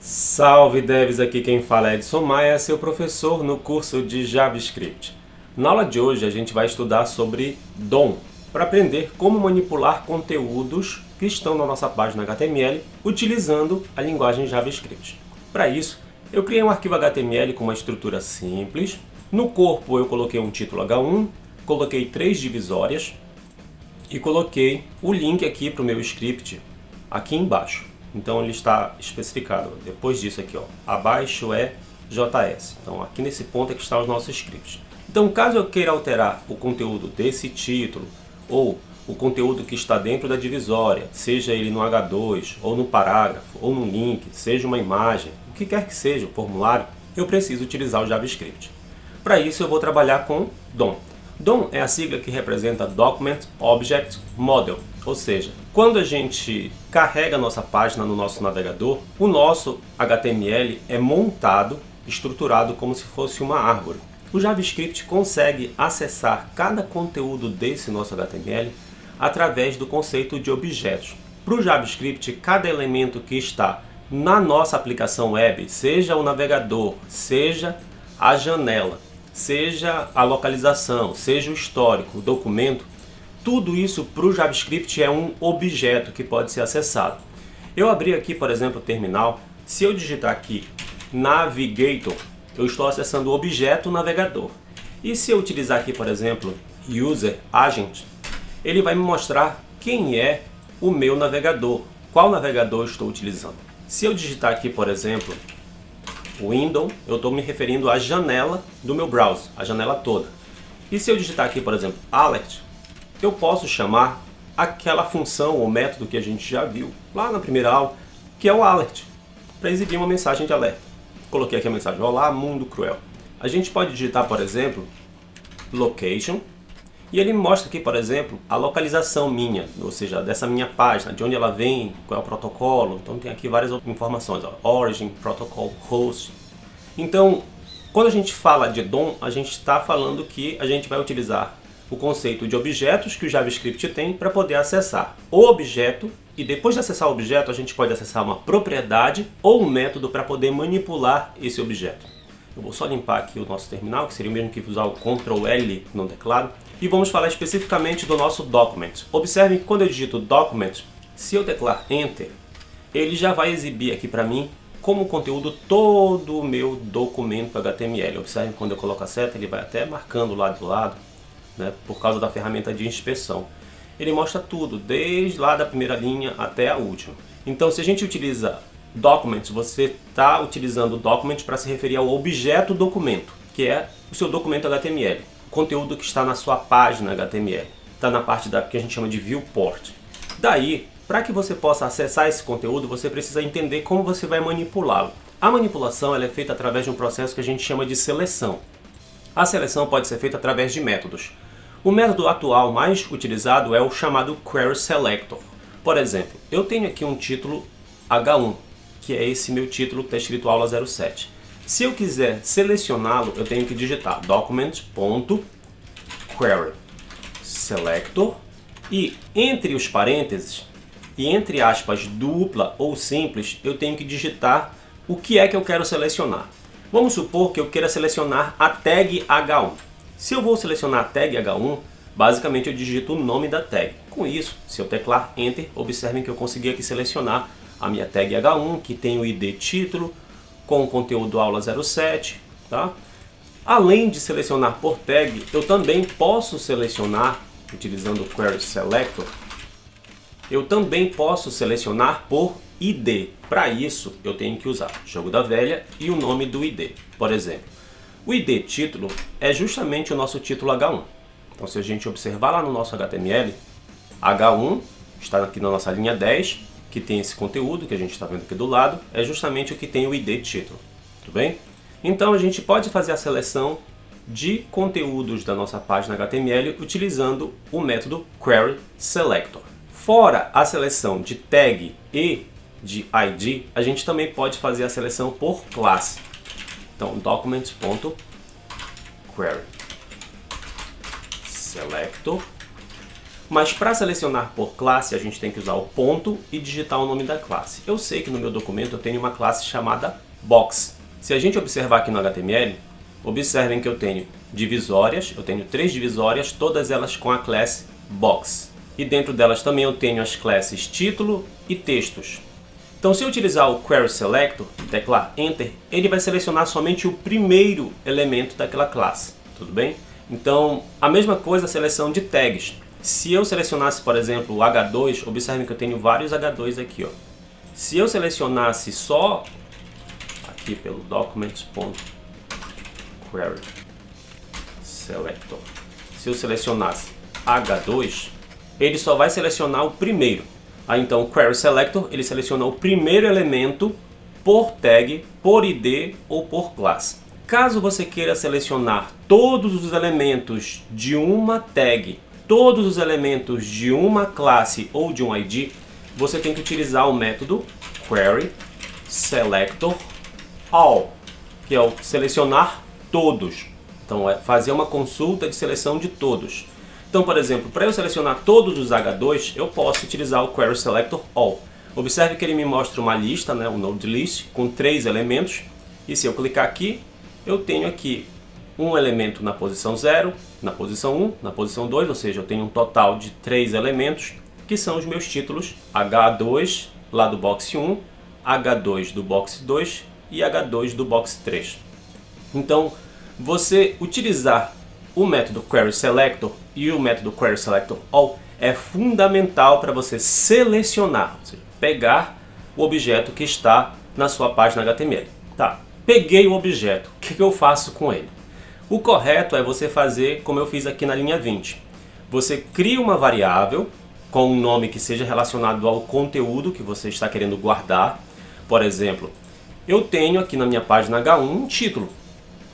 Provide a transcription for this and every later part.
Salve devs, aqui quem fala é Edson Maia, seu professor no curso de JavaScript. Na aula de hoje a gente vai estudar sobre DOM, para aprender como manipular conteúdos que estão na nossa página HTML utilizando a linguagem JavaScript. Para isso, eu criei um arquivo HTML com uma estrutura simples. No corpo eu coloquei um título H1, coloquei 3 divisórias e coloquei o link aqui para o meu script aqui embaixo. Então ele está especificado, depois disso aqui, ó, abaixo é JS. Então aqui nesse ponto é que estão os nossos scripts. Então caso eu queira alterar o conteúdo desse título, ou o conteúdo que está dentro da divisória, seja ele no H2, ou no parágrafo, ou no link, seja uma imagem, o que quer que seja, o formulário, eu preciso utilizar o JavaScript. Para isso eu vou trabalhar com DOM. DOM é a sigla que representa Document Object Model, ou seja, quando a gente carrega a nossa página no nosso navegador, o nosso HTML é montado, estruturado como se fosse uma árvore. O JavaScript consegue acessar cada conteúdo desse nosso HTML através do conceito de objetos. Para o JavaScript, cada elemento que está na nossa aplicação web, seja o navegador, seja a janela, seja a localização, seja o histórico, o documento, tudo isso para o JavaScript é um objeto que pode ser acessado. Eu abri aqui, por exemplo, o terminal. Se eu digitar aqui Navigator, eu estou acessando o objeto navegador. E se eu utilizar aqui, por exemplo, User Agent, ele vai me mostrar quem é o meu navegador, qual navegador eu estou utilizando. Se eu digitar aqui, por exemplo, Window, eu estou me referindo à janela do meu browser, a janela toda. E se eu digitar aqui, por exemplo, Alert, eu posso chamar aquela função ou método que a gente já viu lá na primeira aula, que é o Alert, para exibir uma mensagem de alerta. Coloquei aqui a mensagem: olá, mundo cruel. A gente pode digitar, por exemplo, Location, e ele me mostra aqui, por exemplo, a localização minha, ou seja, dessa minha página, de onde ela vem, qual é o protocolo. Então tem aqui várias informações, ó, Origin, Protocol, Host. Então, quando a gente fala de DOM, a gente está falando que a gente vai utilizar o conceito de objetos que o JavaScript tem para poder acessar o objeto, e depois de acessar o objeto a gente pode acessar uma propriedade ou um método para poder manipular esse objeto. Eu vou só limpar aqui o nosso terminal, que seria o mesmo que usar o Ctrl L no teclado, e vamos falar especificamente do nosso document. Observem que quando eu digito document, se eu teclar Enter, ele já vai exibir aqui para mim como conteúdo todo o meu documento HTML. Observem que quando eu coloco a seta, ele vai até marcando lá do lado, né, por causa da ferramenta de inspeção. Ele mostra tudo, desde lá da primeira linha até a última. Então, se a gente utiliza Documents, você está utilizando o Document para se referir ao objeto documento, que é o seu documento HTML, o conteúdo que está na sua página HTML. Está na parte que a gente chama de Viewport. Daí, para que você possa acessar esse conteúdo, você precisa entender como você vai manipulá-lo. A manipulação ela é feita através de um processo que a gente chama de seleção. A seleção pode ser feita através de métodos. O método atual mais utilizado é o chamado Query Selector. Por exemplo, eu tenho aqui um título H1, que é esse meu título que está escrito aula 07. Se eu quiser selecioná-lo, eu tenho que digitar document.query selector e entre os parênteses e entre aspas dupla ou simples, eu tenho que digitar o que é que eu quero selecionar. Vamos supor que eu queira selecionar a tag H1. Se eu vou selecionar a tag H1, basicamente eu digito o nome da tag. Com isso, se eu teclar Enter, observem que eu consegui aqui selecionar a minha tag H1, que tem o ID título, com o conteúdo aula 07. Tá? Além de selecionar por tag, eu também posso selecionar, utilizando o Query Selector, eu também posso selecionar por ID. Para isso, eu tenho que usar jogo da velha e o nome do ID. Por exemplo, o ID título é justamente o nosso título H1. Então, se a gente observar lá no nosso HTML, H1 está aqui na nossa linha 10, que tem esse conteúdo que a gente está vendo aqui do lado, é justamente o que tem o ID título. Tudo bem? Então, a gente pode fazer a seleção de conteúdos da nossa página HTML utilizando o método Query Selector. Fora a seleção de tag e de ID, a gente também pode fazer a seleção por classe. Então, documents.query selector Mas para selecionar por classe, a gente tem que usar o ponto e digitar o nome da classe. Eu sei que no meu documento eu tenho uma classe chamada Box. Se a gente observar aqui no HTML, observem que eu tenho divisórias, eu tenho 3 divisórias, todas elas com a classe Box. E dentro delas também eu tenho as classes título e textos. Então, se eu utilizar o Query Selector e teclar Enter, ele vai selecionar somente o primeiro elemento daquela classe, tudo bem? Então, a mesma coisa a seleção de tags. Se eu selecionasse, por exemplo, o H2, observem que eu tenho vários H2 aqui, ó. Se eu selecionasse só aqui pelo Documents.Query Selector, se eu selecionasse H2, ele só vai selecionar o primeiro. Aí então o Query Selector, ele seleciona o primeiro elemento por tag, por ID ou por classe. Caso você queira selecionar todos os elementos de uma tag, todos os elementos de uma classe ou de um ID, você tem que utilizar o método Query Selector All, que é o selecionar todos. Então é fazer uma consulta de seleção de todos. Então, por exemplo, para eu selecionar todos os H2, eu posso utilizar o Query Selector All. Observe que ele me mostra uma lista, né, um node list, com 3 elementos. E se eu clicar aqui, eu tenho aqui um elemento na posição 0, na posição 1, na posição 2, ou seja, eu tenho um total de 3 elementos, que são os meus títulos H2 lá do box 1, H2 do box 2 e H2 do box 3. Então, você utilizar o método Query Selector e o método Query Selector All é fundamental para você selecionar, ou seja, pegar o objeto que está na sua página HTML. Tá, peguei o objeto, o que eu faço com ele? O correto é você fazer como eu fiz aqui na linha 20. Você cria uma variável com um nome que seja relacionado ao conteúdo que você está querendo guardar. Por exemplo, eu tenho aqui na minha página H1 um título,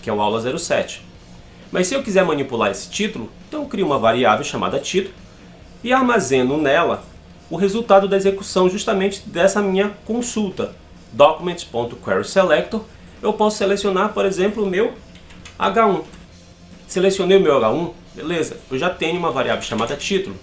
que é o aula 07. Mas se eu quiser manipular esse título, então eu crio uma variável chamada título e armazeno nela o resultado da execução justamente dessa minha consulta. Documents.QuerySelector, eu posso selecionar, por exemplo, o meu H1. Selecionei o meu H1, beleza, eu já tenho uma variável chamada título.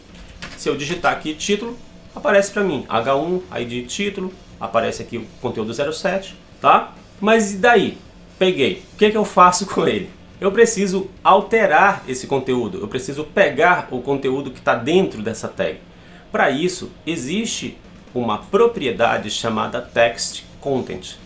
Se eu digitar aqui título, aparece para mim H1, ID título, aparece aqui o conteúdo 07, tá? Mas e daí? Peguei, o que eu faço com ele? Eu preciso alterar esse conteúdo, eu preciso pegar o conteúdo que está dentro dessa tag. Para isso, existe uma propriedade chamada Text Content.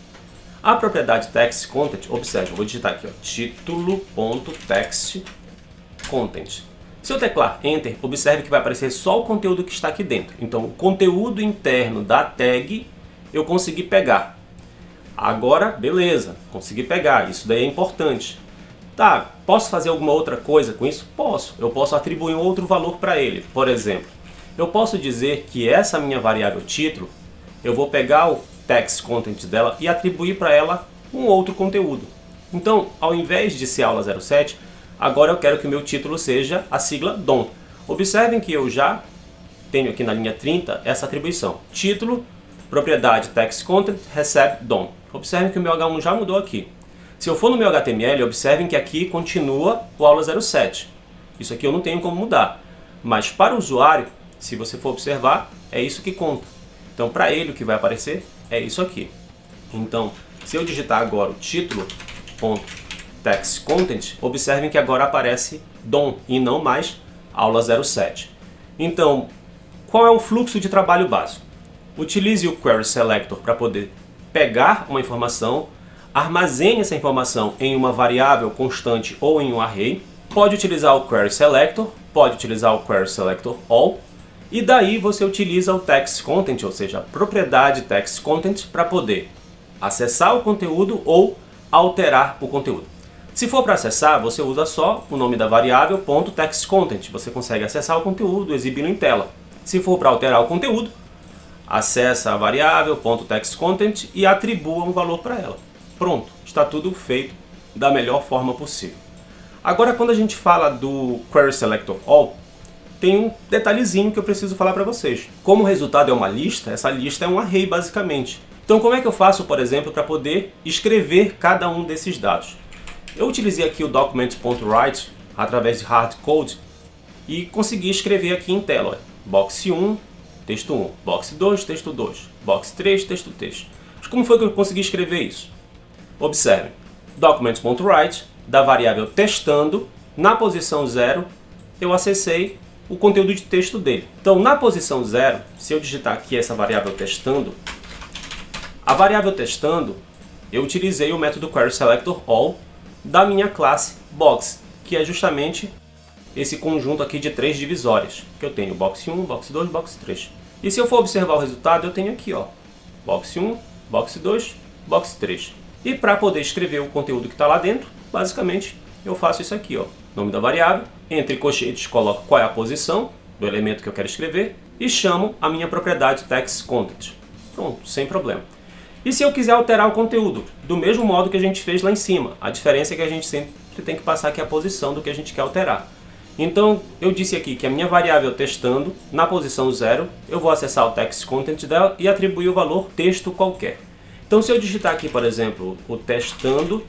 A propriedade Text Content, observe, eu vou digitar aqui, título.textContent. Se eu teclar Enter, observe que vai aparecer só o conteúdo que está aqui dentro. Então, o conteúdo interno da tag eu consegui pegar. Agora, beleza, consegui pegar, isso daí é importante. Tá, posso fazer alguma outra coisa com isso? Posso. Eu posso atribuir um outro valor para ele. Por exemplo, eu posso dizer que essa minha variável título, eu vou pegar o text content dela e atribuir para ela um outro conteúdo. Então, ao invés de ser aula 07, agora eu quero que o meu título seja a sigla DOM. Observem que eu já tenho aqui na linha 30 essa atribuição. Título, propriedade text content, recebe DOM. Observem que o meu H1 já mudou aqui. Se eu for no meu HTML, observem que aqui continua o aula 07. Isso aqui eu não tenho como mudar. Mas para o usuário, se você for observar, é isso que conta. Então, para ele, o que vai aparecer é isso aqui. Então, se eu digitar agora o título.textContent, observem que agora aparece DOM e não mais aula 07. Então, qual é o fluxo de trabalho básico? Utilize o Query Selector para poder pegar uma informação, armazene essa informação em uma variável constante ou em um array, pode utilizar o Query Selector, pode utilizar o Query Selector All, e daí você utiliza o Text Content, ou seja, a propriedade Text Content, para poder acessar o conteúdo ou alterar o conteúdo. Se for para acessar, você usa só o nome da variável .textContent, você consegue acessar o conteúdo, exibi-lo em tela. Se for para alterar o conteúdo, acessa a variável .textContent e atribua um valor para ela. Pronto, está tudo feito da melhor forma possível. Agora, quando a gente fala do Query Selector All, tem um detalhezinho que eu preciso falar para vocês. Como o resultado é uma lista, essa lista é um array basicamente. Então, como é que eu faço, por exemplo, para poder escrever cada um desses dados? Eu utilizei aqui o Documents.Write através de hardcode e consegui escrever aqui em tela. Olha, box 1, texto 1, box 2, texto 2, box 3, texto 3. Mas como foi que eu consegui escrever isso? Observe, document.write, da variável testando, na posição 0, eu acessei o conteúdo de texto dele. Então, na posição 0, se eu digitar aqui essa variável testando, a variável testando, eu utilizei o método querySelectorAll da minha classe box, que é justamente esse conjunto aqui de 3 divisórias, que eu tenho box 1, box 2, box 3. E se eu for observar o resultado, eu tenho aqui, ó, box 1, box 2, box 3. E para poder escrever o conteúdo que está lá dentro, basicamente, eu faço isso aqui, ó, nome da variável, entre colchetes coloco qual é a posição do elemento que eu quero escrever e chamo a minha propriedade textContent. Pronto, sem problema. E se eu quiser alterar o conteúdo, do mesmo modo que a gente fez lá em cima, a diferença é que a gente sempre tem que passar aqui a posição do que a gente quer alterar. Então, eu disse aqui que a minha variável testando, na posição 0, eu vou acessar o textContent dela e atribuir o valor texto qualquer. Então, se eu digitar aqui, por exemplo, o testando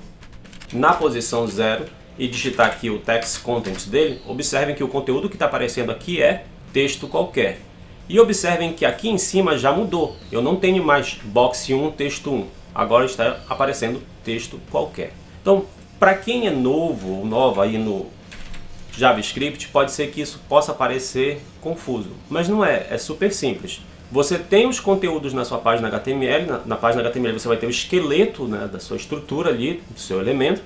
na posição 0 e digitar aqui o textContent dele, observem que o conteúdo que está aparecendo aqui é texto qualquer. E observem que aqui em cima já mudou. Eu não tenho mais box 1, texto 1. Agora está aparecendo texto qualquer. Então, para quem é novo ou nova aí no JavaScript, pode ser que isso possa parecer confuso. Mas não é, é super simples. Você tem os conteúdos na sua página HTML. Na página HTML você vai ter o esqueleto, né, da sua estrutura ali, do seu elemento.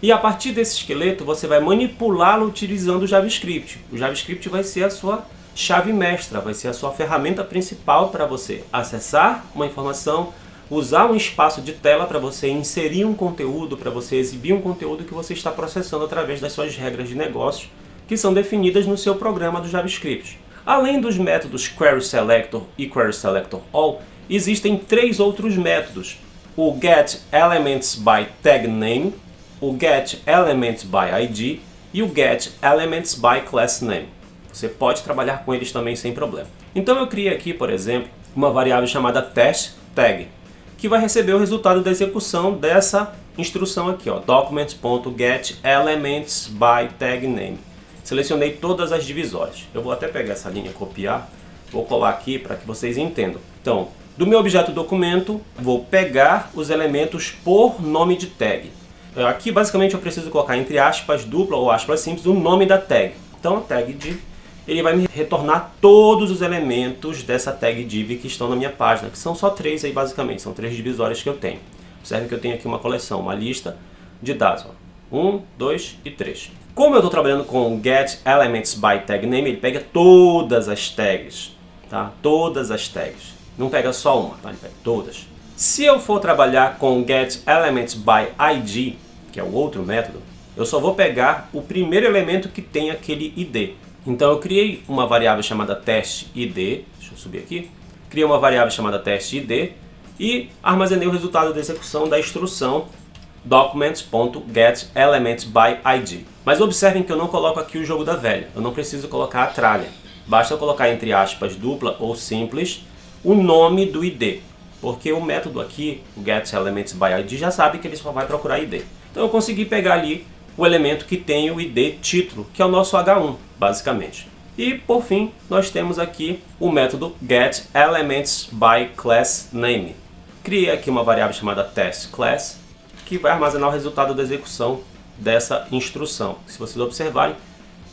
E a partir desse esqueleto você vai manipulá-lo utilizando o JavaScript. O JavaScript vai ser a sua chave mestra, vai ser a sua ferramenta principal para você acessar uma informação, usar um espaço de tela para você inserir um conteúdo, para você exibir um conteúdo que você está processando através das suas regras de negócio, que são definidas no seu programa do JavaScript. Além dos métodos querySelector e querySelectorAll, existem 3 outros métodos: o getElementsByTagName, o getElementsById e o getElementsByClassName. Você pode trabalhar com eles também sem problema. Então eu criei aqui, por exemplo, uma variável chamada testTag, que vai receber o resultado da execução dessa instrução aqui, ó, document.getElementsByTagName. Selecionei todas as divisórias. Eu vou até pegar essa linha e copiar, vou colar aqui para que vocês entendam. Então, do meu objeto documento, vou pegar os elementos por nome de tag. Aqui, basicamente, eu preciso colocar entre aspas dupla ou aspas simples o nome da tag. Então, a tag div, ele vai me retornar todos os elementos dessa tag div que estão na minha página, que são só 3 aí, basicamente. São 3 divisórias que eu tenho. Observe que eu tenho aqui uma coleção, uma lista de dados. 1, 2 e 3. Como eu estou trabalhando com getElementsByTagName, ele pega todas as tags, tá? Todas as tags. Não pega só uma, tá? Ele pega todas. Se eu for trabalhar com getElementsById, que é o outro método, eu só vou pegar o primeiro elemento que tem aquele ID. Então eu criei uma variável chamada testID, deixa eu subir aqui, criei uma variável chamada testID e armazenei o resultado da execução da instrução document.getElementsById. Mas observem que eu não coloco aqui o jogo da velha, eu não preciso colocar a tralha. Basta eu colocar entre aspas dupla ou simples o nome do ID, porque o método aqui, o getElementsById, já sabe que ele só vai procurar ID. Então eu consegui pegar ali o elemento que tem o ID título, que é o nosso H1, basicamente. E por fim, nós temos aqui o método getElementsByClassName. Criei aqui uma variável chamada testClass, que vai armazenar o resultado da execução dessa instrução. Se vocês observarem,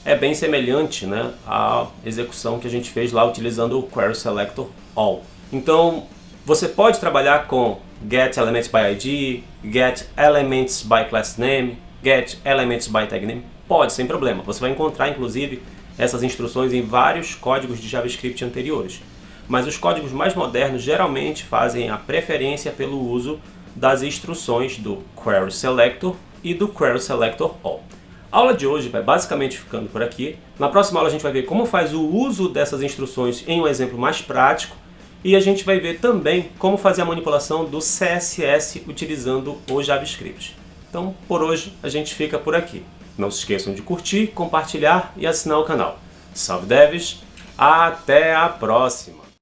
é bem semelhante, né, à execução que a gente fez lá utilizando o querySelectorAll. Então, você pode trabalhar com getElementsById, getElementsByClassName, getElementsByTagName. Pode, sem problema. Você vai encontrar, inclusive, essas instruções em vários códigos de JavaScript anteriores. Mas os códigos mais modernos geralmente fazem a preferência pelo uso das instruções do querySelector e do querySelectorAll. A aula de hoje vai basicamente ficando por aqui. Na próxima aula a gente vai ver como faz o uso dessas instruções em um exemplo mais prático. E a gente vai ver também como fazer a manipulação do CSS utilizando o JavaScript. Então, por hoje, a gente fica por aqui. Não se esqueçam de curtir, compartilhar e assinar o canal. Salve devs, até a próxima!